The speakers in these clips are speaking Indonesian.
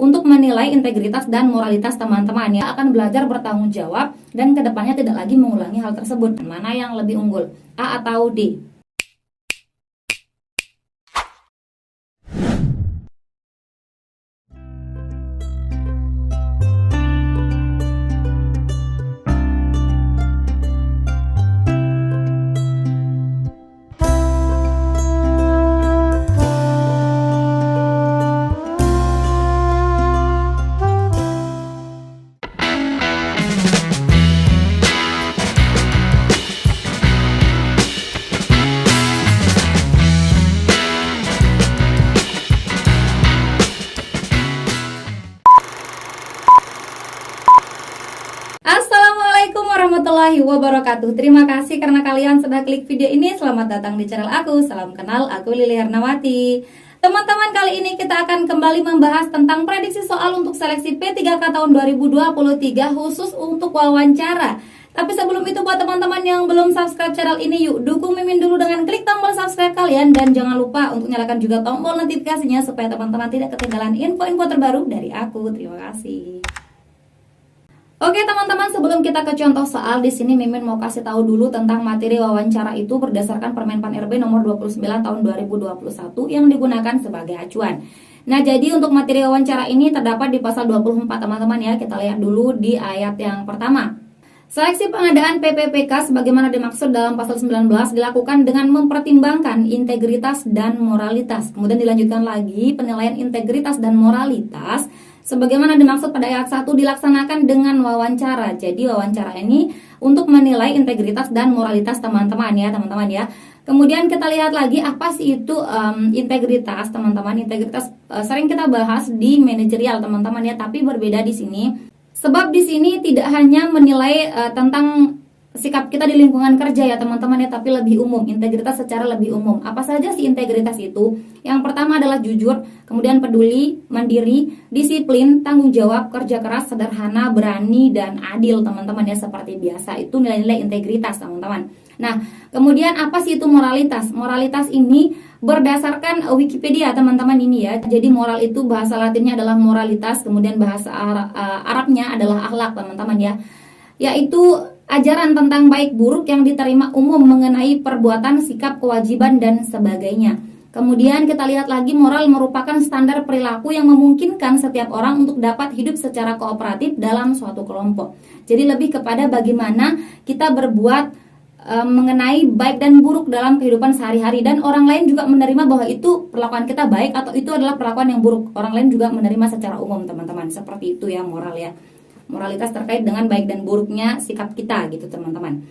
untuk menilai integritas dan moralitas teman-teman ya. Akan belajar bertanggung jawab dan kedepannya tidak lagi mengulangi hal tersebut. Mana yang lebih unggul, A atau D? Assalamualaikum warahmatullahi wabarakatuh. Terima kasih karena kalian sudah klik video ini. Selamat datang di channel aku. Salam kenal, aku Lili Hernawati. Teman-teman, kali ini kita akan kembali membahas tentang prediksi soal untuk seleksi P3K tahun 2023 khusus untuk wawancara. Tapi sebelum itu, buat teman-teman yang belum subscribe channel ini, yuk dukung Mimin dulu dengan klik tombol subscribe kalian. Dan jangan lupa untuk nyalakan juga tombol notifikasinya supaya teman-teman tidak ketinggalan info-info terbaru dari aku. Terima kasih. Oke teman-teman, sebelum kita ke contoh soal, di sini Mimin mau kasih tahu dulu tentang materi wawancara itu berdasarkan Permenpan RB nomor 29 tahun 2021 yang digunakan sebagai acuan. Nah, jadi untuk materi wawancara ini terdapat di pasal 24 teman-teman ya. Kita lihat dulu di ayat yang pertama. Seleksi pengadaan PPPK sebagaimana dimaksud dalam pasal 19 dilakukan dengan mempertimbangkan integritas dan moralitas. Kemudian dilanjutkan lagi, penilaian integritas dan moralitas sebagaimana dimaksud pada ayat 1 dilaksanakan dengan wawancara. Jadi wawancara ini untuk menilai integritas dan moralitas teman-teman ya, teman-teman ya. Kemudian kita lihat lagi apa sih itu integritas, teman-teman. Integritas sering kita bahas di manajerial, teman-teman ya, tapi berbeda di sini. Sebab di sini tidak hanya menilai tentang sikap kita di lingkungan kerja ya teman-teman ya, tapi lebih umum, integritas secara lebih umum. Apa saja sih integritas itu? Yang pertama adalah jujur, kemudian peduli, mandiri, disiplin, tanggung jawab, kerja keras, sederhana, berani, dan adil teman-teman ya, seperti biasa. Itu nilai-nilai integritas teman-teman. Nah, kemudian apa sih itu moralitas? Moralitas ini berdasarkan Wikipedia teman-teman ini ya. Jadi moral itu bahasa Latinnya adalah moralitas, kemudian bahasa Arabnya adalah akhlak teman-teman ya. Yaitu ajaran tentang baik buruk yang diterima umum mengenai perbuatan, sikap, kewajiban, dan sebagainya. Kemudian kita lihat lagi, moral merupakan standar perilaku yang memungkinkan setiap orang untuk dapat hidup secara kooperatif dalam suatu kelompok. Jadi lebih kepada bagaimana kita berbuat mengenai baik dan buruk dalam kehidupan sehari-hari, dan orang lain juga menerima bahwa itu perlakuan kita baik atau itu adalah perlakuan yang buruk. Orang lain juga menerima secara umum teman-teman. Seperti itu ya moral ya. Moralitas terkait dengan baik dan buruknya sikap kita gitu teman-teman.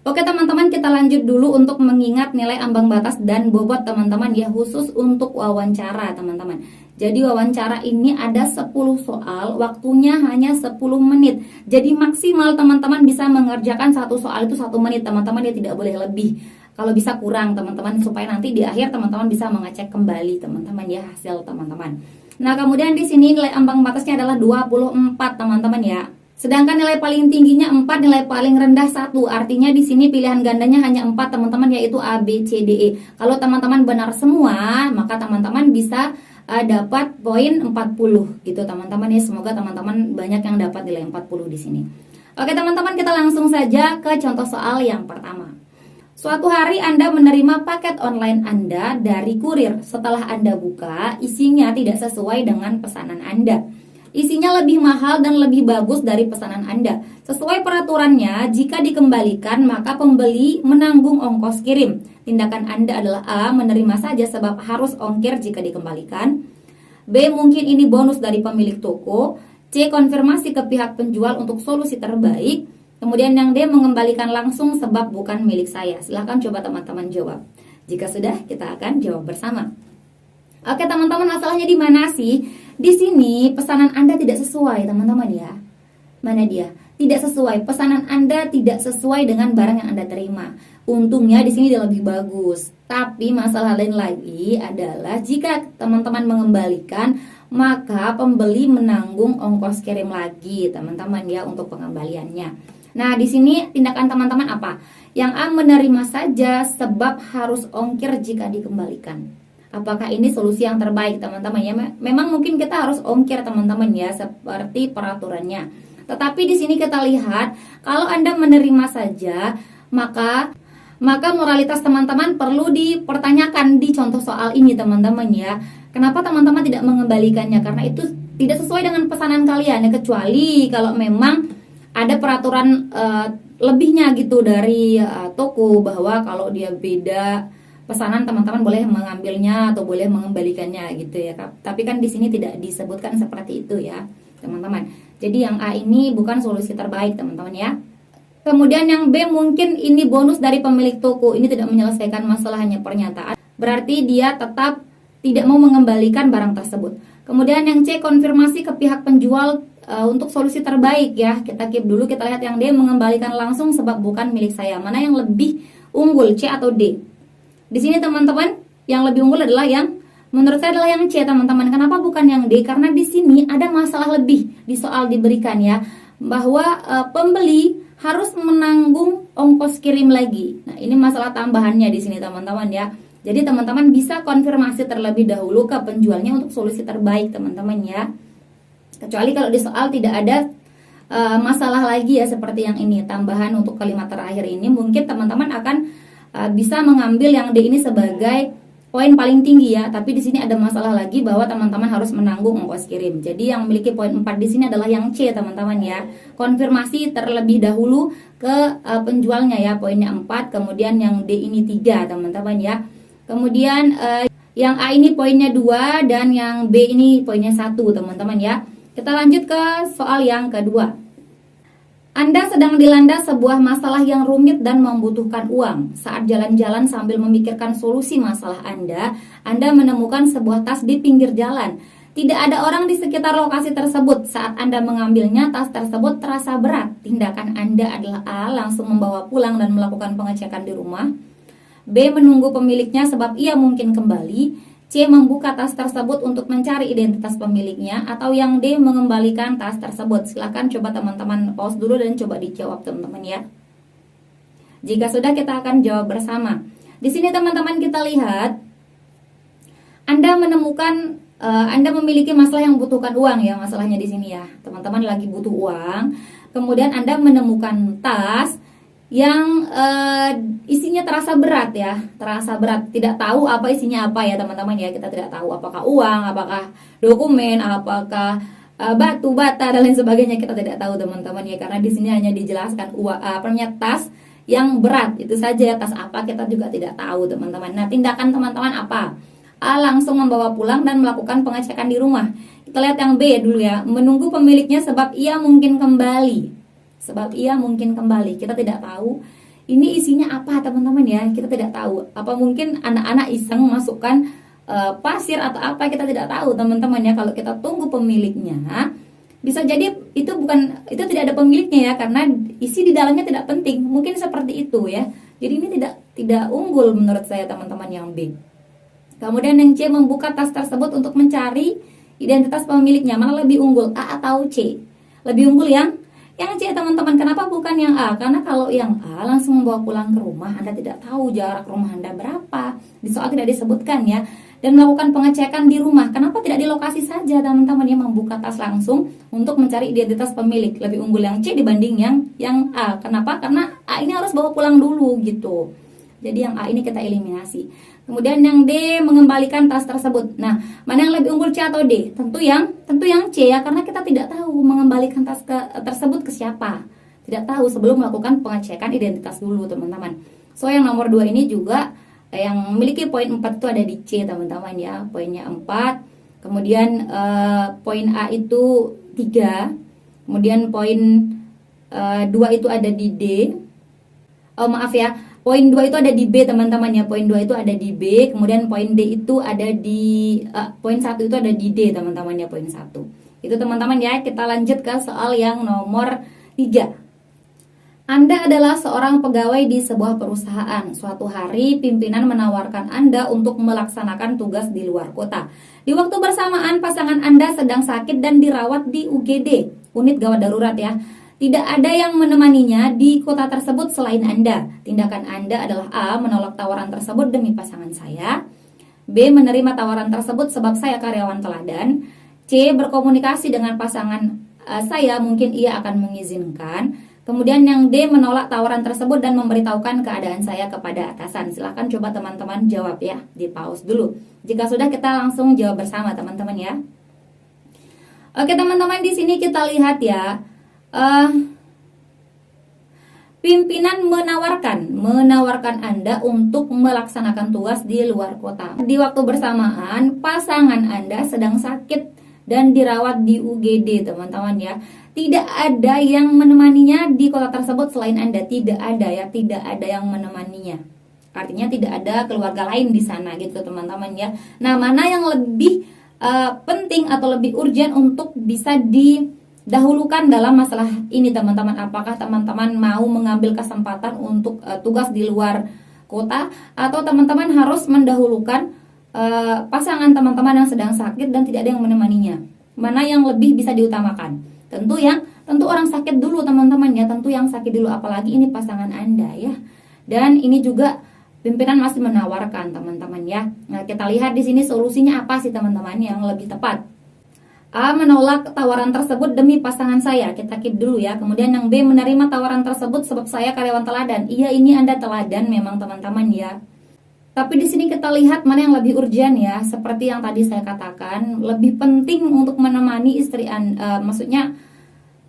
Oke teman-teman, kita lanjut dulu untuk mengingat nilai ambang batas dan bobot teman-teman ya, khusus untuk wawancara teman-teman. Jadi wawancara ini ada 10 soal, waktunya hanya 10 menit. Jadi maksimal teman-teman bisa mengerjakan satu soal itu 1 menit teman-teman ya, tidak boleh lebih. Kalau bisa kurang teman-teman, supaya nanti di akhir teman-teman bisa mengecek kembali teman-teman ya hasil teman-teman. Nah, kemudian di sini nilai ambang batasnya adalah 24 teman-teman ya. Sedangkan nilai paling tingginya 4, nilai paling rendah 1. Artinya di sini pilihan gandanya hanya 4 teman-teman, yaitu A, B, C, D, E. Kalau teman-teman benar semua, maka teman-teman bisa dapat poin 40 gitu teman-teman ya. Semoga teman-teman banyak yang dapat nilai 40 di sini. Oke teman-teman, kita langsung saja ke contoh soal yang pertama. Suatu hari Anda menerima paket online Anda dari kurir. Setelah Anda buka, isinya tidak sesuai dengan pesanan Anda. Isinya lebih mahal dan lebih bagus dari pesanan Anda. Sesuai peraturannya, jika dikembalikan maka pembeli menanggung ongkos kirim. Tindakan Anda adalah A, menerima saja sebab harus ongkir jika dikembalikan. B, mungkin ini bonus dari pemilik toko. C, konfirmasi ke pihak penjual untuk solusi terbaik. Kemudian yang D, mengembalikan langsung sebab bukan milik saya. Silahkan coba teman-teman jawab. Jika sudah, kita akan jawab bersama. Oke teman-teman, masalahnya di mana sih? Di sini pesanan Anda tidak sesuai teman-teman ya. Mana dia? Tidak sesuai. Pesanan Anda tidak sesuai dengan barang yang Anda terima. Untungnya di sini dia lebih bagus. Tapi masalah lain lagi adalah jika teman-teman mengembalikan, maka pembeli menanggung ongkos kirim lagi teman-teman ya untuk pengembaliannya. Nah, di sini tindakan teman-teman apa? Yang A, menerima saja sebab harus ongkir jika dikembalikan. Apakah ini solusi yang terbaik teman-teman ya? Memang mungkin kita harus ongkir teman-teman ya, seperti peraturannya. Tetapi di sini kita lihat kalau Anda menerima saja, maka moralitas teman-teman perlu dipertanyakan di contoh soal ini teman-teman ya. Kenapa teman-teman tidak mengembalikannya? Karena itu tidak sesuai dengan pesanan kalian ya, kecuali kalau memang ada peraturan lebihnya gitu dari toko bahwa kalau dia beda pesanan teman-teman boleh mengambilnya atau boleh mengembalikannya gitu ya. Tapi kan di sini tidak disebutkan seperti itu ya teman-teman. Jadi yang A ini bukan solusi terbaik teman-teman ya. Kemudian yang B, mungkin ini bonus dari pemilik toko, ini tidak menyelesaikan masalah, hanya pernyataan, berarti dia tetap tidak mau mengembalikan barang tersebut. Kemudian yang C, konfirmasi ke pihak penjual untuk solusi terbaik ya. Kita keep dulu, kita lihat yang D, mengembalikan langsung sebab bukan milik saya. Mana yang lebih unggul, C atau D? Di sini teman-teman, yang lebih unggul adalah yang menurut saya adalah yang C teman-teman. Kenapa bukan yang D? Karena di sini ada masalah lebih di soal diberikan ya, bahwa pembeli harus menanggung ongkos kirim lagi. Nah, ini masalah tambahannya di sini teman-teman ya. Jadi teman-teman bisa konfirmasi terlebih dahulu ke penjualnya untuk solusi terbaik teman-teman ya. Kecuali kalau di soal tidak ada masalah lagi ya seperti yang ini, tambahan untuk kalimat terakhir ini, mungkin teman-teman akan bisa mengambil yang D ini sebagai poin paling tinggi ya. Tapi di sini ada masalah lagi bahwa teman-teman harus menanggung ongkos kirim. Jadi yang memiliki poin 4 di sini adalah yang C teman-teman ya. Konfirmasi terlebih dahulu ke penjualnya ya, poinnya 4. Kemudian yang D ini 3 teman-teman ya. Kemudian yang A ini poinnya 2 dan yang B ini poinnya 1 teman-teman ya. Kita lanjut ke soal yang kedua. Anda sedang dilanda sebuah masalah yang rumit dan membutuhkan uang. Saat jalan-jalan sambil memikirkan solusi masalah Anda menemukan sebuah tas di pinggir jalan. Tidak ada orang di sekitar lokasi tersebut. Saat Anda mengambilnya, tas tersebut terasa berat. Tindakan Anda adalah A, langsung membawa pulang dan melakukan pengecekan di rumah. B, menunggu pemiliknya sebab ia mungkin kembali. C, membuka tas tersebut untuk mencari identitas pemiliknya. Atau yang D, mengembalikan tas tersebut. Silahkan coba teman-teman pause dulu dan coba dijawab teman-teman ya. Jika sudah, kita akan jawab bersama. Di sini teman-teman kita lihat Anda menemukan Anda memiliki masalah yang membutuhkan uang ya, masalahnya di sini ya. Teman-teman lagi butuh uang. Kemudian Anda menemukan tas yang isinya terasa berat ya, terasa berat, tidak tahu apa isinya apa ya teman-teman ya. Kita tidak tahu apakah uang, apakah dokumen, apakah batu bata dan lain sebagainya, kita tidak tahu teman-teman ya, karena di sini hanya dijelaskan tas yang berat, itu saja. Tas apa kita juga tidak tahu teman-teman. Nah, tindakan teman-teman apa? A, langsung membawa pulang dan melakukan pengecekan di rumah. Kita lihat yang B dulu ya, menunggu pemiliknya sebab ia mungkin kembali. Sebab ia mungkin kembali, kita tidak tahu ini isinya apa teman-teman ya, kita tidak tahu. Apa mungkin anak-anak iseng masukkan pasir atau apa, kita tidak tahu teman-teman ya. Kalau kita tunggu pemiliknya, bisa jadi itu tidak ada pemiliknya ya, karena isi di dalamnya tidak penting, mungkin seperti itu ya. Jadi ini tidak unggul menurut saya teman-teman yang B. Kemudian yang C, membuka tas tersebut untuk mencari identitas pemiliknya. Mana lebih unggul, A atau C? Lebih unggul yang C teman-teman. Kenapa bukan yang A? Karena kalau yang A langsung membawa pulang ke rumah, Anda tidak tahu jarak rumah Anda berapa. Di soal tidak disebutkan ya. Dan melakukan pengecekan di rumah. Kenapa tidak di lokasi saja teman-teman ya, membuka tas langsung untuk mencari identitas pemilik. Lebih unggul yang C dibanding yang A. Kenapa? Karena A ini harus bawa pulang dulu gitu. Jadi yang A ini kita eliminasi. Kemudian yang D, mengembalikan tas tersebut. Nah, mana yang lebih unggul, C atau D? Tentu yang C ya, karena kita tidak tahu mengembalikan tas tersebut ke siapa. Tidak tahu sebelum melakukan pengecekan identitas dulu teman-teman. So yang nomor 2 ini juga yang memiliki poin 4 itu ada di C teman-teman ya. Poinnya 4. Kemudian poin A itu 3. Kemudian poin 2 itu ada di D. Oh maaf ya, poin 2 itu ada di B teman-teman ya. Poin 2 itu ada di B. Kemudian poin D itu ada di poin 1 itu ada di D teman-teman ya, poin 1. Itu teman-teman ya. Kita lanjut ke soal yang nomor 3. Anda adalah seorang pegawai di sebuah perusahaan. Suatu hari pimpinan menawarkan Anda untuk melaksanakan tugas di luar kota. Di waktu bersamaan pasangan Anda sedang sakit dan dirawat di UGD, unit gawat darurat ya. Tidak ada yang menemaninya di kota tersebut selain Anda. Tindakan Anda adalah A, menolak tawaran tersebut demi pasangan saya. B. Menerima tawaran tersebut sebab saya karyawan teladan. C. Berkomunikasi dengan pasangan saya, mungkin ia akan mengizinkan. Kemudian yang D. Menolak tawaran tersebut dan memberitahukan keadaan saya kepada atasan. Silahkan coba teman-teman jawab ya, di pause dulu. Jika sudah, kita langsung jawab bersama teman-teman ya. Oke teman-teman, di sini kita lihat ya, pimpinan menawarkan Anda untuk melaksanakan tugas di luar kota. Di waktu bersamaan, pasangan Anda sedang sakit dan dirawat di UGD teman-teman ya. Tidak ada yang menemaninya di kota tersebut selain Anda. Tidak ada ya, tidak ada yang menemaninya. Artinya tidak ada keluarga lain di sana gitu teman-teman ya. Nah, mana yang lebih penting atau lebih urgent untuk bisa didahulukan dalam masalah ini teman-teman? Apakah teman-teman mau mengambil kesempatan untuk tugas di luar kota, atau teman-teman harus mendahulukan pasangan teman-teman yang sedang sakit dan tidak ada yang menemaninya? Mana yang lebih bisa diutamakan? Tentu orang sakit dulu teman-teman ya, tentu yang sakit dulu, apalagi ini pasangan Anda ya. Dan ini juga pimpinan masih menawarkan teman-teman ya. Nah, kita lihat di sini solusinya apa sih teman-teman yang lebih tepat. A. Menolak tawaran tersebut demi pasangan saya. Kita keep dulu ya. Kemudian yang B. Menerima tawaran tersebut sebab saya karyawan teladan. Iya, ini Anda teladan memang teman-teman ya. Tapi di sini kita lihat mana yang lebih urgent ya. Seperti yang tadi saya katakan, lebih penting untuk menemani istri Anda, maksudnya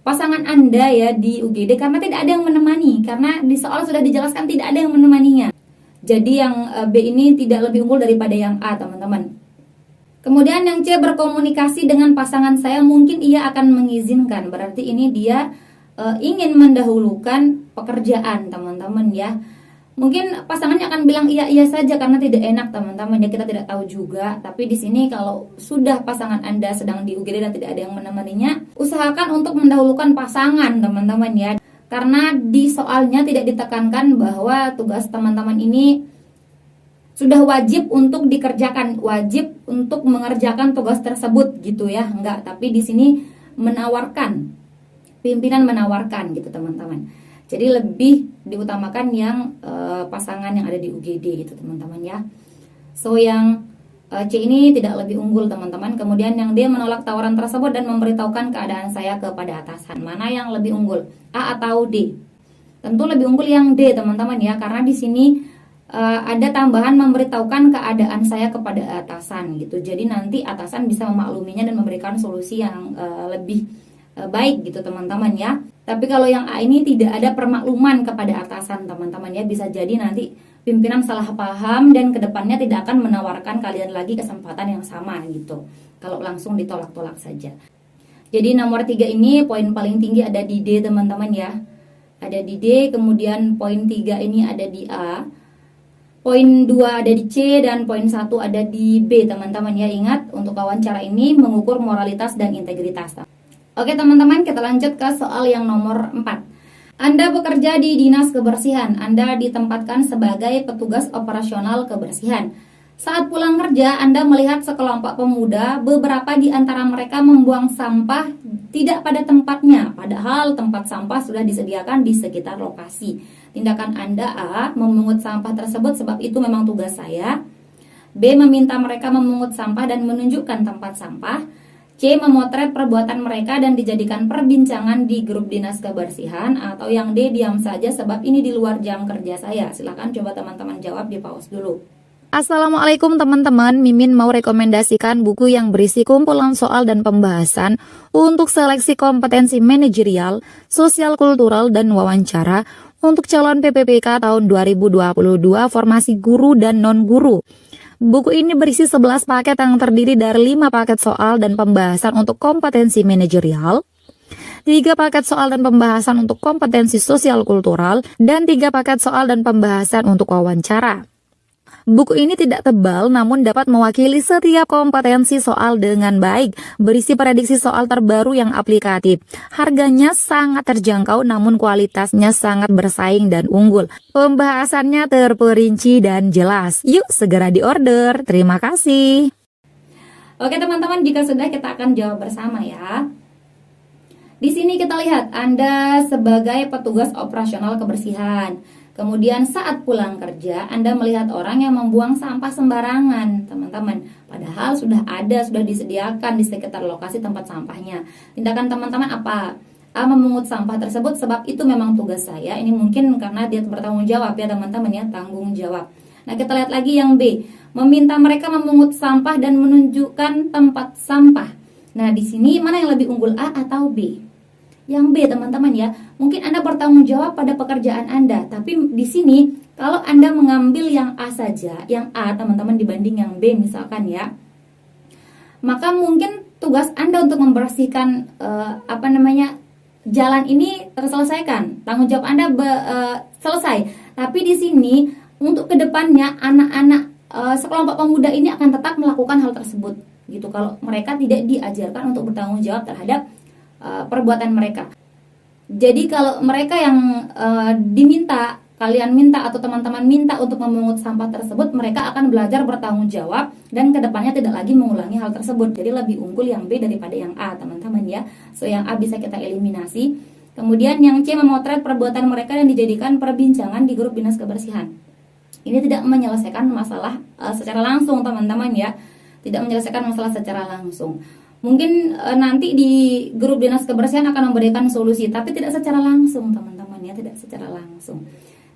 pasangan Anda ya di UGD, karena tidak ada yang menemani. Karena di soal sudah dijelaskan tidak ada yang menemaninya. Jadi yang B ini tidak lebih unggul daripada yang A teman-teman. Kemudian yang C. Berkomunikasi dengan pasangan saya, mungkin ia akan mengizinkan. Berarti ini dia ingin mendahulukan pekerjaan teman-teman ya. Mungkin pasangannya akan bilang iya saja karena tidak enak teman-teman ya, kita tidak tahu juga. Tapi di sini kalau sudah pasangan Anda sedang di UGD dan tidak ada yang menemaninya, usahakan untuk mendahulukan pasangan teman-teman ya. Karena di soalnya tidak ditekankan bahwa tugas teman-teman ini sudah wajib untuk dikerjakan, wajib untuk mengerjakan tugas tersebut gitu ya. Enggak, tapi di sini menawarkan, pimpinan menawarkan gitu teman-teman. Jadi lebih diutamakan yang pasangan yang ada di UGD gitu teman-teman ya. So yang C ini tidak lebih unggul teman-teman. Kemudian yang D. Menolak tawaran tersebut dan memberitahukan keadaan saya kepada atasan. Mana yang lebih unggul, A atau D? Tentu lebih unggul yang D teman-teman ya, karena di sini ada tambahan memberitahukan keadaan saya kepada atasan gitu. Jadi nanti atasan bisa memakluminya dan memberikan solusi yang lebih baik gitu teman-teman ya. Tapi kalau yang A ini tidak ada permakluman kepada atasan teman-teman ya, bisa jadi nanti pimpinan salah paham dan kedepannya tidak akan menawarkan kalian lagi kesempatan yang sama gitu, kalau langsung ditolak-tolak saja. Jadi nomor 3 ini poin paling tinggi ada di D teman-teman ya. Ada di D, kemudian poin 3 ini ada di A, poin 2 ada di C, dan poin 1 ada di B teman-teman ya. Ingat, untuk wawancara ini mengukur moralitas dan integritas. Oke teman-teman, kita lanjut ke soal yang nomor 4. Anda bekerja di Dinas Kebersihan. Anda ditempatkan sebagai petugas operasional kebersihan. Saat pulang kerja, Anda melihat sekelompok pemuda, beberapa di antara mereka membuang sampah tidak pada tempatnya, padahal tempat sampah sudah disediakan di sekitar lokasi. Tindakan Anda A. Memungut sampah tersebut sebab itu memang tugas saya. B. Meminta mereka memungut sampah dan menunjukkan tempat sampah. C. Memotret perbuatan mereka dan dijadikan perbincangan di grup dinas kebersihan. Atau yang D. Diam saja sebab ini di luar jam kerja saya. Silahkan coba teman-teman jawab, di pause dulu. Assalamualaikum teman-teman, Mimin mau rekomendasikan buku yang berisi kumpulan soal dan pembahasan untuk seleksi kompetensi manajerial, sosial kultural, dan wawancara untuk calon PPPK tahun 2022 formasi guru dan non-guru. Buku ini berisi 11 paket yang terdiri dari 5 paket soal dan pembahasan untuk kompetensi manajerial, 3 paket soal dan pembahasan untuk kompetensi sosial kultural, dan 3 paket soal dan pembahasan untuk wawancara. Buku ini tidak tebal namun dapat mewakili setiap kompetensi soal dengan baik, berisi prediksi soal terbaru yang aplikatif. Harganya sangat terjangkau namun kualitasnya sangat bersaing dan unggul. Pembahasannya terperinci dan jelas. Yuk segera diorder. Terima kasih. Oke teman-teman, jika sudah kita akan jawab bersama ya. Di sini kita lihat Anda sebagai petugas operasional kebersihan. Kemudian saat pulang kerja, Anda melihat orang yang membuang sampah sembarangan, teman-teman. Padahal sudah disediakan di sekitar lokasi tempat sampahnya. Tindakan teman-teman apa? A. Memungut sampah tersebut sebab itu memang tugas saya. Ini mungkin karena dia bertanggung jawab ya teman-teman ya, tanggung jawab. Nah, kita lihat lagi yang B. Meminta mereka memungut sampah dan menunjukkan tempat sampah. Nah, di sini mana yang lebih unggul, A atau B? Yang B, teman-teman ya. Mungkin Anda bertanggung jawab pada pekerjaan Anda, tapi di sini kalau Anda mengambil yang A saja, yang A teman-teman dibanding yang B misalkan ya, maka mungkin tugas Anda untuk membersihkan jalan ini terselesaikan, tanggung jawab Anda selesai. Tapi di sini untuk kedepannya anak-anak sekelompok pemuda ini akan tetap melakukan hal tersebut, gitu. Kalau mereka tidak diajarkan untuk bertanggung jawab terhadap perbuatan mereka. Jadi kalau mereka yang diminta, kalian minta atau teman-teman minta untuk memungut sampah tersebut, mereka akan belajar bertanggung jawab dan kedepannya tidak lagi mengulangi hal tersebut. Jadi lebih unggul yang B daripada yang A, teman-teman ya. So yang A bisa kita eliminasi. Kemudian yang C, memotret perbuatan mereka dan dijadikan perbincangan di grup dinas kebersihan. Ini tidak menyelesaikan masalah secara langsung, teman-teman ya. Tidak menyelesaikan masalah secara langsung. Mungkin nanti di grup dinas kebersihan akan memberikan solusi, tapi tidak secara langsung, teman-teman ya, tidak secara langsung.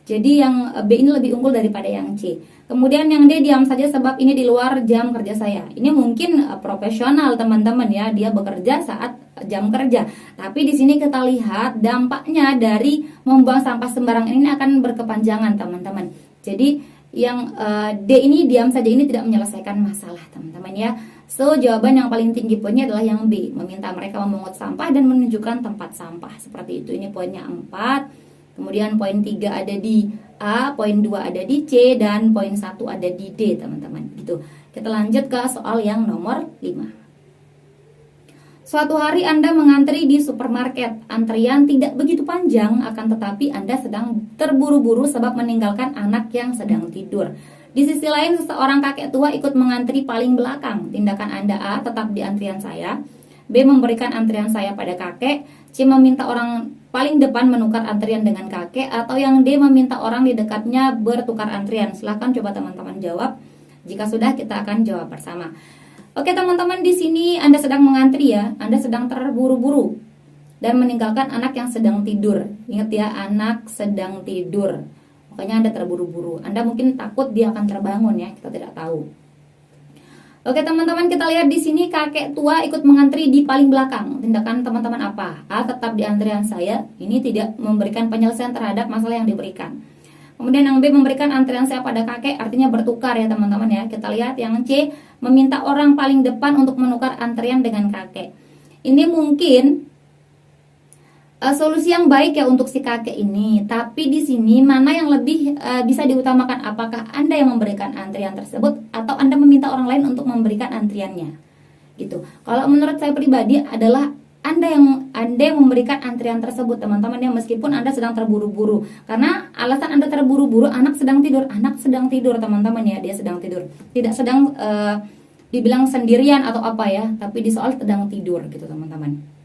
Jadi yang B ini lebih unggul daripada yang C. Kemudian yang D, diam saja sebab ini di luar jam kerja saya. Ini mungkin profesional, teman-teman ya, dia bekerja saat jam kerja. Tapi di sini kita lihat dampaknya dari membuang sampah sembarangan ini akan berkepanjangan, teman-teman. Jadi yang D ini, diam saja, ini tidak menyelesaikan masalah, teman-teman ya. So jawaban yang paling tinggi poinnya adalah yang B, meminta mereka memungut sampah dan menunjukkan tempat sampah. Seperti itu, ini poinnya 4. Kemudian poin 3 ada di A, poin 2 ada di C, dan poin 1 ada di D, teman-teman. Gitu. Kita lanjut ke soal yang nomor 5. Suatu hari Anda mengantri di supermarket. Antrian tidak begitu panjang, akan tetapi Anda sedang terburu-buru sebab meninggalkan anak yang sedang tidur. Di sisi lain, seseorang kakek tua ikut mengantri paling belakang. Tindakan Anda A, tetap di antrian saya. B, memberikan antrian saya pada kakek. C, meminta orang paling depan menukar antrian dengan kakek. Atau yang D, meminta orang di dekatnya bertukar antrian. Silahkan coba teman-teman jawab. Jika sudah, kita akan jawab bersama. Oke teman-teman, di sini Anda sedang mengantri ya. Anda sedang terburu-buru dan meninggalkan anak yang sedang tidur. Ingat ya, anak sedang tidur. Makanya Anda terburu-buru. Anda mungkin takut dia akan terbangun ya, kita tidak tahu. Oke teman-teman, kita lihat di sini kakek tua ikut mengantri di paling belakang. Tindakan teman-teman apa? A, tetap di antrian saya. Ini tidak memberikan penyelesaian terhadap masalah yang diberikan. Kemudian yang B, memberikan antrian saya pada kakek, artinya bertukar ya teman-teman ya. Kita lihat yang C, meminta orang paling depan untuk menukar antrian dengan kakek. Ini mungkin solusi yang baik ya untuk si kakek ini. Tapi di sini mana yang lebih bisa diutamakan? Apakah Anda yang memberikan antrian tersebut atau Anda meminta orang lain untuk memberikan antriannya? Gitu. Kalau menurut saya pribadi adalah Anda yang memberikan antrian tersebut, teman-teman ya, meskipun Anda sedang terburu-buru. Karena alasan Anda terburu-buru, anak sedang tidur, teman-teman ya, dia sedang tidur. Tidak sedang dibilang sendirian atau apa ya, tapi di soal sedang tidur gitu, teman-teman.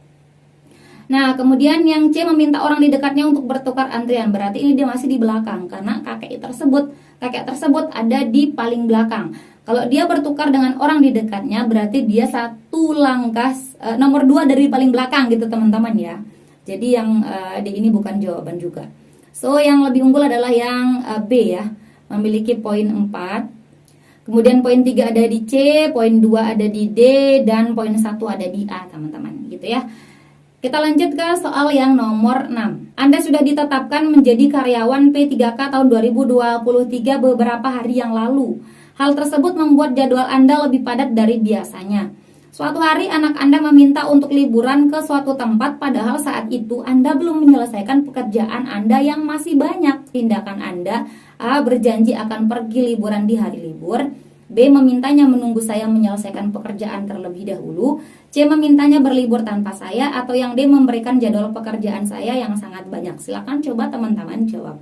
Nah, kemudian yang C, meminta orang di dekatnya untuk bertukar antrian. Berarti ini dia masih di belakang karena kakek tersebut ada di paling belakang. Kalau dia bertukar dengan orang di dekatnya, berarti dia satu langkah nomor 2 dari paling belakang gitu teman-teman ya. Jadi yang D ini bukan jawaban juga. So yang lebih unggul adalah yang B ya, memiliki poin 4. Kemudian poin 3 ada di C, poin 2 ada di D, dan poin 1 ada di A teman-teman gitu ya. Kita lanjut ke soal yang nomor 6. Anda sudah ditetapkan menjadi karyawan P3K tahun 2023 beberapa hari yang lalu. Hal tersebut membuat jadwal Anda lebih padat dari biasanya. Suatu hari anak Anda meminta untuk liburan ke suatu tempat, padahal saat itu Anda belum menyelesaikan pekerjaan Anda yang masih banyak. Tindakan Anda: A, berjanji akan pergi liburan di hari libur. B, memintanya menunggu saya menyelesaikan pekerjaan terlebih dahulu. C, memintanya berlibur tanpa saya. Atau yang D, memberikan jadwal pekerjaan saya yang sangat banyak. Silakan coba teman-teman jawab.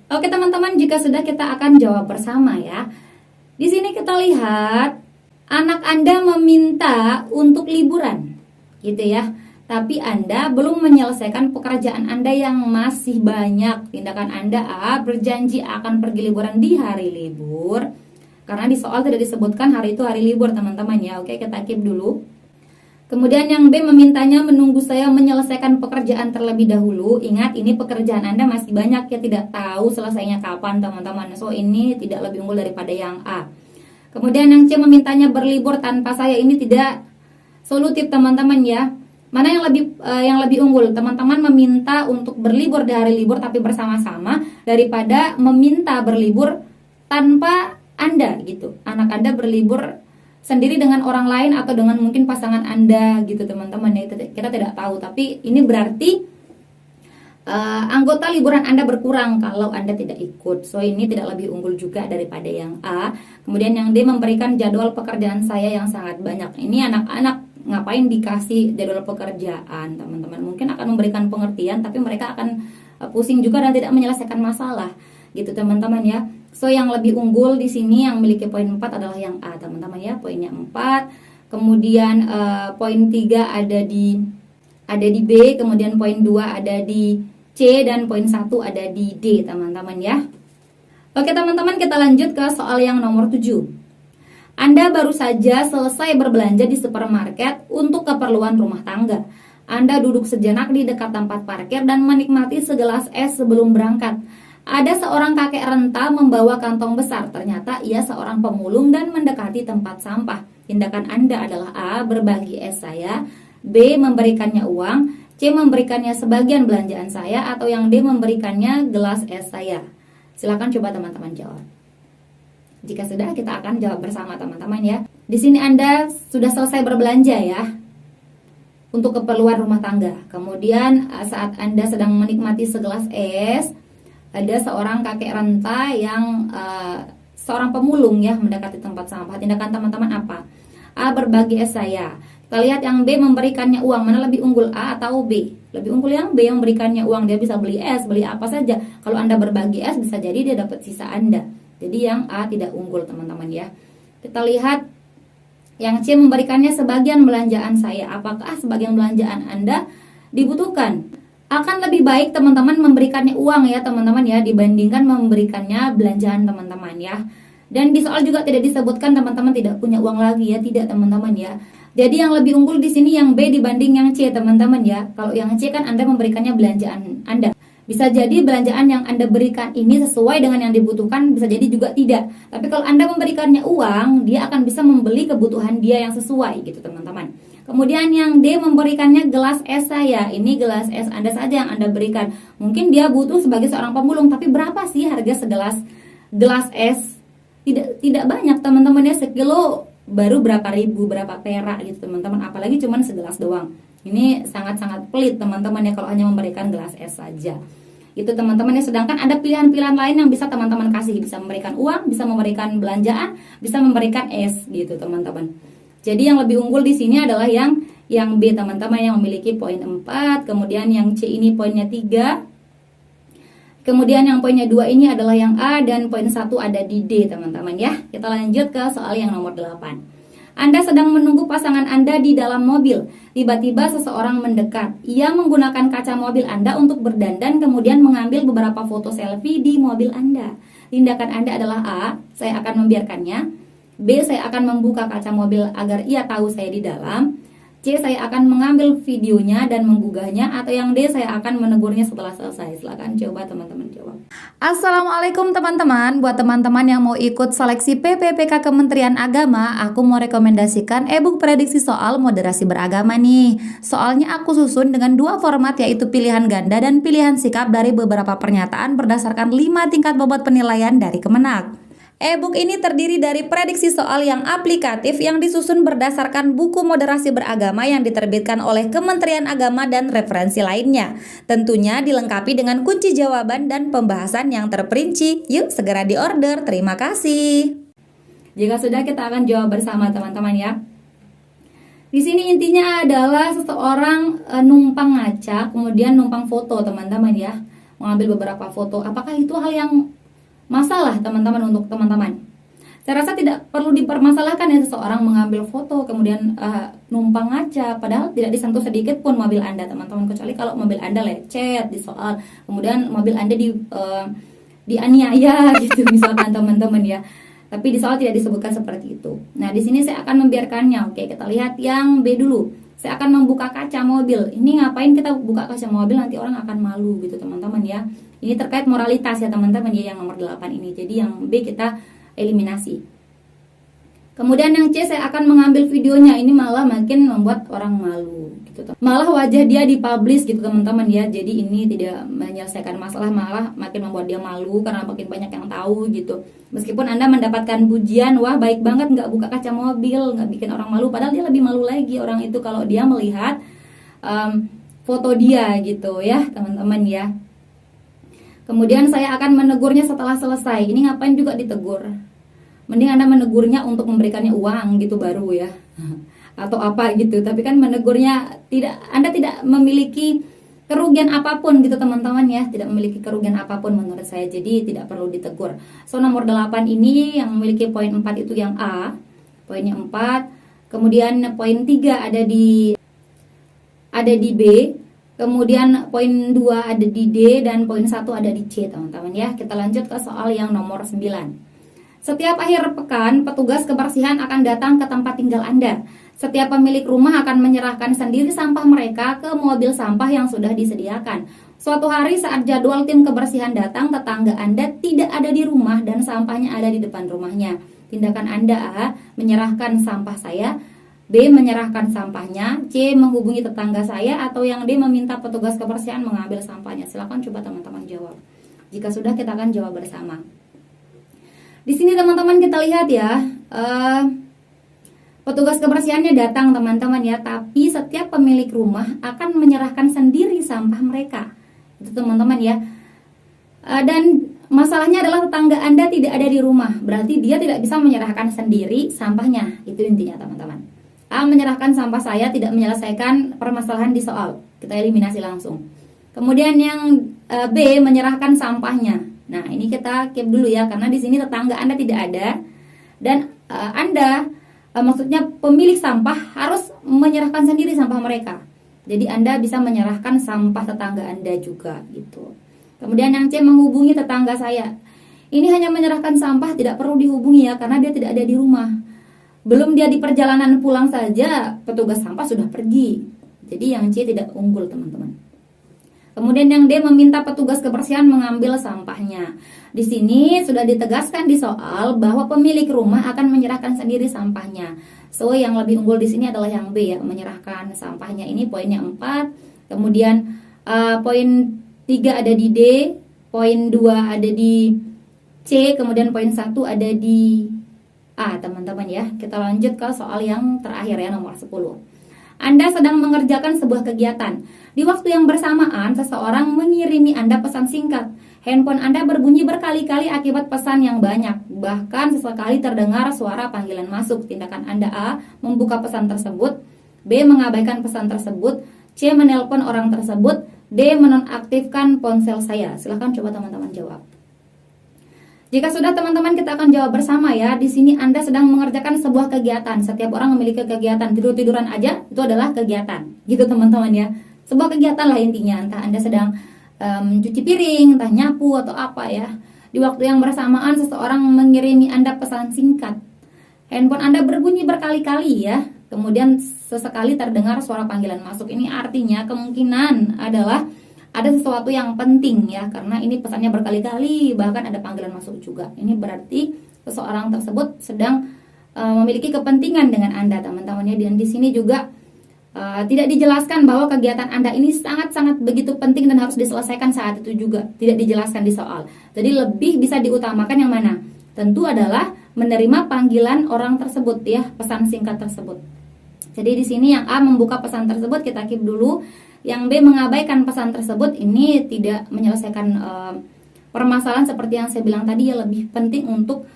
Oke teman-teman, jika sudah kita akan jawab bersama ya. Di sini kita lihat anak Anda meminta untuk liburan, gitu ya. tapi Anda belum menyelesaikan pekerjaan Anda yang masih banyak. Tindakan Anda A. Berjanji akan pergi liburan di hari libur. Karena di soal tidak disebutkan hari itu hari libur teman-teman ya. Oke, kita keep dulu. Kemudian yang B, memintanya menunggu saya menyelesaikan pekerjaan terlebih dahulu. Ingat, ini pekerjaan Anda masih banyak ya, tidak tahu selesainya kapan teman-teman. So ini tidak lebih unggul daripada yang A. Kemudian yang C, memintanya berlibur tanpa saya. Ini tidak solutif teman-teman ya. Mana yang lebih unggul? Teman-teman meminta untuk berlibur di hari libur tapi bersama-sama daripada meminta berlibur tanpa Anda gitu. Anak Anda berlibur sendiri dengan orang lain atau dengan mungkin pasangan Anda gitu teman-teman ya. Kita tidak tahu, tapi ini berarti anggota liburan Anda berkurang kalau Anda tidak ikut. So ini tidak lebih unggul juga daripada yang A. Kemudian yang D, memberikan jadwal pekerjaan saya yang sangat banyak. Ini anak-anak ngapain dikasih jadwal pekerjaan teman-teman? Mungkin akan memberikan pengertian tapi mereka akan pusing juga dan tidak menyelesaikan masalah gitu teman-teman ya. So yang lebih unggul di sini yang memiliki poin 4 adalah yang A teman-teman ya, poinnya 4. Kemudian poin 3 ada di B, kemudian poin 2 ada di C, dan poin 1 ada di D teman-teman ya. Oke teman-teman, kita lanjut ke soal yang nomor 7. Anda baru saja selesai berbelanja di supermarket untuk keperluan rumah tangga. Anda duduk sejenak di dekat tempat parkir dan menikmati segelas es sebelum berangkat. Ada seorang kakek renta membawa kantong besar. Ternyata ia seorang pemulung dan mendekati tempat sampah. Tindakan Anda adalah A. Berbagi es saya, B. Memberikannya uang, C. Memberikannya sebagian belanjaan saya, atau yang D. Memberikannya gelas es saya. Silakan coba teman-teman jawab. Jika sudah, kita akan jawab bersama teman-teman ya. Di sini Anda sudah selesai berbelanja ya untuk keperluan rumah tangga. Kemudian saat Anda sedang menikmati segelas es, ada seorang kakek renta yang seorang pemulung ya mendekati tempat sampah. Tindakan teman-teman apa? A. Berbagi es saya. Kita lihat yang B, memberikannya uang. Mana lebih unggul, A atau B? Lebih unggul yang B, yang memberikannya uang. Dia bisa beli es, beli apa saja. Kalau Anda berbagi es, bisa jadi dia dapat sisa Anda. Jadi yang A tidak unggul teman-teman ya. Kita lihat yang C, memberikannya sebagian belanjaan saya. Apakah sebagian belanjaan Anda dibutuhkan? Akan lebih baik teman-teman memberikannya uang ya teman-teman ya, dibandingkan memberikannya belanjaan teman-teman ya. Dan di soal juga tidak disebutkan teman-teman tidak punya uang lagi ya, tidak teman-teman ya. Jadi yang lebih unggul di sini yang B dibanding yang C teman-teman ya. Kalau yang C kan Anda memberikannya belanjaan Anda. Bisa jadi belanjaan yang Anda berikan ini sesuai dengan yang dibutuhkan, bisa jadi juga tidak. Tapi kalau Anda memberikannya uang, dia akan bisa membeli kebutuhan dia yang sesuai gitu teman-teman. Kemudian yang D, memberikannya gelas es saya. Ini gelas es Anda saja yang Anda berikan. Mungkin dia butuh sebagai seorang pemulung, tapi berapa sih harga segelas gelas es? Tidak banyak teman-teman ya, sekilo baru berapa ribu, berapa perak gitu teman-teman. Apalagi cuma segelas doang. Ini sangat-sangat pelit teman-teman ya kalau hanya memberikan gelas es saja. Itu teman-teman ya, sedangkan ada pilihan-pilihan lain yang bisa teman-teman kasih. Bisa memberikan uang, bisa memberikan belanjaan, bisa memberikan es gitu teman-teman. Jadi yang lebih unggul di sini adalah yang B teman-teman yang memiliki poin 4. Kemudian yang C ini poinnya 3. Kemudian yang poinnya 2 ini adalah yang A, dan poin 1 ada di D teman-teman ya. Kita lanjut ke soal yang nomor 8. Anda sedang menunggu pasangan Anda di dalam mobil. Tiba-tiba seseorang mendekat. Ia menggunakan kaca mobil Anda untuk berdandan, kemudian mengambil beberapa foto selfie di mobil Anda. Tindakan Anda adalah A. Saya akan membiarkannya. B. Saya akan membuka kaca mobil agar ia tahu saya di dalam. C. Saya akan mengambil videonya dan menggugahnya. Atau yang D. Saya akan menegurnya setelah selesai. Silakan coba teman-teman jawab. Assalamualaikum teman-teman. Buat teman-teman yang mau ikut seleksi PPPK Kementerian Agama, aku mau rekomendasikan e-book prediksi soal moderasi beragama nih. Soalnya aku susun dengan 2 format, yaitu pilihan ganda dan pilihan sikap dari beberapa pernyataan berdasarkan 5 tingkat bobot penilaian dari Kemenak. E-book ini terdiri dari prediksi soal yang aplikatif yang disusun berdasarkan buku moderasi beragama yang diterbitkan oleh Kementerian Agama dan referensi lainnya. Tentunya dilengkapi dengan kunci jawaban dan pembahasan yang terperinci. Yuk segera diorder. Terima kasih. Jika sudah, kita akan jawab bersama teman-teman ya. Di sini intinya adalah seseorang numpang ngaca, kemudian numpang foto teman-teman ya. Mengambil beberapa foto. Apakah itu hal yang masalah teman-teman untuk teman-teman? Saya rasa tidak perlu dipermasalahkan ya seseorang mengambil foto kemudian numpang ngaca, padahal tidak disentuh sedikit pun mobil Anda, teman-teman, kecuali kalau mobil Anda lecet di soal, kemudian mobil Anda dianiaya gitu misalkan teman-teman ya. Tapi di soal tidak disebutkan seperti itu. Nah, di sini saya akan membiarkannya. Oke, kita lihat yang B dulu. Saya akan membuka kaca mobil. Ini ngapain kita buka kaca mobil, nanti orang akan malu gitu teman-teman ya. Ini terkait moralitas ya teman-teman ya, yang nomor 8 ini. Jadi yang B kita eliminasi. Kemudian yang C, saya akan mengambil videonya. Ini malah makin membuat orang malu gitu. Malah wajah dia dipublish gitu teman-teman ya. Jadi ini tidak menyelesaikan masalah, malah makin membuat dia malu karena makin banyak yang tahu gitu. Meskipun Anda mendapatkan pujian, wah baik banget nggak buka kaca mobil, nggak bikin orang malu, padahal dia lebih malu lagi orang itu kalau dia melihat foto dia gitu ya teman-teman ya. Kemudian saya akan menegurnya setelah selesai. Ini ngapain juga ditegur? Mending Anda menegurnya untuk memberikannya uang gitu baru ya, atau apa gitu. Tapi kan menegurnya Anda tidak memiliki kerugian apapun gitu teman-teman ya, tidak memiliki kerugian apapun menurut saya, jadi tidak perlu ditegur. So nomor 8 ini yang memiliki poin 4 itu yang A, poinnya 4. Kemudian poin 3 ada di B. Kemudian poin 2 ada di D dan poin 1 ada di C teman-teman ya. Kita lanjut ke soal yang nomor 9. Setiap akhir pekan, petugas kebersihan akan datang ke tempat tinggal Anda. Setiap pemilik rumah akan menyerahkan sendiri sampah mereka ke mobil sampah yang sudah disediakan. Suatu hari saat jadwal tim kebersihan datang, tetangga Anda tidak ada di rumah dan sampahnya ada di depan rumahnya. Tindakan Anda A, menyerahkan sampah saya, B, menyerahkan sampahnya, C, menghubungi tetangga saya, atau yang D, meminta petugas kebersihan mengambil sampahnya. Silakan coba teman-teman jawab. Jika sudah, kita akan jawab bersama. Di sini teman-teman kita lihat ya, petugas kebersihannya datang teman-teman ya, tapi setiap pemilik rumah akan menyerahkan sendiri sampah mereka. Itu teman-teman ya. Dan masalahnya adalah tetangga Anda tidak ada di rumah, berarti dia tidak bisa menyerahkan sendiri sampahnya. Itu intinya teman-teman. A, menyerahkan sampah saya tidak menyelesaikan permasalahan di soal. Kita eliminasi langsung. Kemudian yang B, menyerahkan sampahnya. Nah, ini kita keep dulu ya, karena di sini tetangga Anda tidak ada dan Anda maksudnya pemilik sampah harus menyerahkan sendiri sampah mereka. Jadi Anda bisa menyerahkan sampah tetangga Anda juga gitu. Kemudian yang C, menghubungi tetangga saya. Ini hanya menyerahkan sampah, tidak perlu dihubungi ya, karena dia tidak ada di rumah. Belum dia di perjalanan pulang saja, petugas sampah sudah pergi. Jadi yang C tidak unggul teman-teman. Kemudian yang D, meminta petugas kebersihan mengambil sampahnya. Di sini sudah ditegaskan di soal bahwa pemilik rumah akan menyerahkan sendiri sampahnya. So yang lebih unggul di sini adalah yang B ya, menyerahkan sampahnya. Ini poinnya 4. Kemudian poin 3 ada di D, poin 2 ada di C, kemudian poin 1 ada di A teman-teman ya. Kita lanjut ke soal yang terakhir ya, nomor 10. Anda sedang mengerjakan sebuah kegiatan. Di waktu yang bersamaan, seseorang mengirimi Anda pesan singkat. Handphone Anda berbunyi berkali-kali akibat pesan yang banyak. Bahkan sesekali terdengar suara panggilan masuk. Tindakan Anda A, membuka pesan tersebut. B, mengabaikan pesan tersebut. C, menelpon orang tersebut. D, menonaktifkan ponsel saya. Silahkan coba teman-teman jawab. Jika sudah teman-teman, kita akan jawab bersama ya. Di sini Anda sedang mengerjakan sebuah kegiatan. Setiap orang memiliki kegiatan. Tidur-tiduran aja itu adalah kegiatan. Gitu teman-teman ya. Sebuah kegiatan lah intinya. Entah Anda sedang cuci piring, entah nyapu atau apa ya. Di waktu yang bersamaan seseorang mengirimi Anda pesan singkat. Handphone Anda berbunyi berkali-kali ya. Kemudian sesekali terdengar suara panggilan masuk. Ini artinya kemungkinan adalah ada sesuatu yang penting ya, karena ini pesannya berkali-kali, bahkan ada panggilan masuk juga. Ini berarti seseorang tersebut sedang memiliki kepentingan dengan Anda teman-teman ya. Dan di sini juga tidak dijelaskan bahwa kegiatan Anda ini sangat-sangat begitu penting dan harus diselesaikan saat itu juga. Tidak dijelaskan di soal. Jadi lebih bisa diutamakan yang mana? Tentu adalah menerima panggilan orang tersebut ya, pesan singkat tersebut. Jadi di sini yang A, membuka pesan tersebut, kita keep dulu. Yang B, mengabaikan pesan tersebut. Ini tidak menyelesaikan permasalahan seperti yang saya bilang tadi ya, lebih penting untuk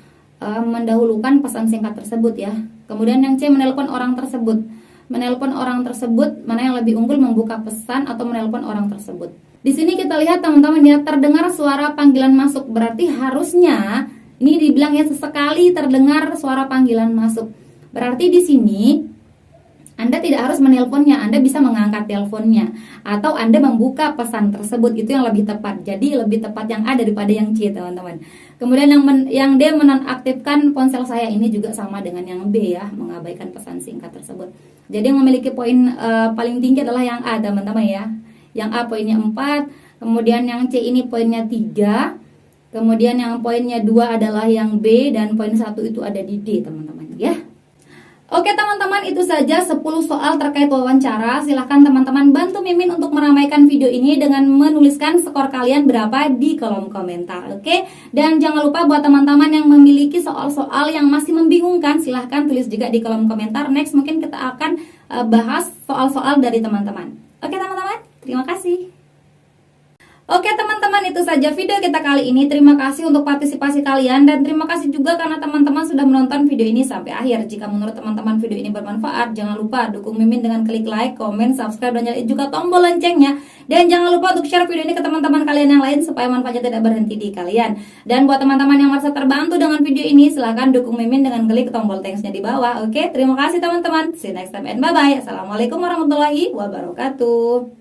mendahulukan pesan singkat tersebut ya. Kemudian yang C, menelpon orang tersebut. Menelpon orang tersebut, mana yang lebih unggul, membuka pesan atau menelpon orang tersebut. Di sini kita lihat teman-teman ya, terdengar suara panggilan masuk, berarti harusnya Ini dibilang ya sesekali terdengar suara panggilan masuk. Berarti di sini Anda tidak harus menelponnya, Anda bisa mengangkat teleponnya atau Anda membuka pesan tersebut, itu yang lebih tepat. Jadi lebih tepat yang A daripada yang C, teman-teman. Kemudian yang D, menonaktifkan ponsel saya, ini juga sama dengan yang B ya, mengabaikan pesan singkat tersebut. Jadi yang memiliki poin paling tinggi adalah yang A, teman-teman ya. Yang A poinnya 4, kemudian yang C ini poinnya 3, kemudian yang poinnya 2 adalah yang B, dan poin 1 itu ada di D, teman-teman ya. Oke teman-teman, itu saja 10 soal terkait wawancara. Silahkan teman-teman bantu Mimin untuk meramaikan video ini dengan menuliskan skor kalian berapa di kolom komentar. Oke, dan jangan lupa buat teman-teman yang memiliki soal-soal yang masih membingungkan, silahkan tulis juga di kolom komentar. Next mungkin kita akan bahas soal-soal dari teman-teman. Oke teman-teman, terima kasih. Oke teman-teman, itu saja video kita kali ini. Terima kasih untuk partisipasi kalian, dan terima kasih juga karena teman-teman sudah menonton video ini sampai akhir. Jika menurut teman-teman video ini bermanfaat, jangan lupa dukung Mimin dengan klik like, komen, subscribe, dan nyalain juga tombol loncengnya. Dan jangan lupa untuk share video ini ke teman-teman kalian yang lain supaya manfaatnya tidak berhenti di kalian. Dan buat teman-teman yang merasa terbantu dengan video ini, silahkan dukung Mimin dengan klik tombol thanks-nya di bawah. Oke, terima kasih teman-teman. See you next time and bye-bye. Assalamualaikum warahmatullahi wabarakatuh.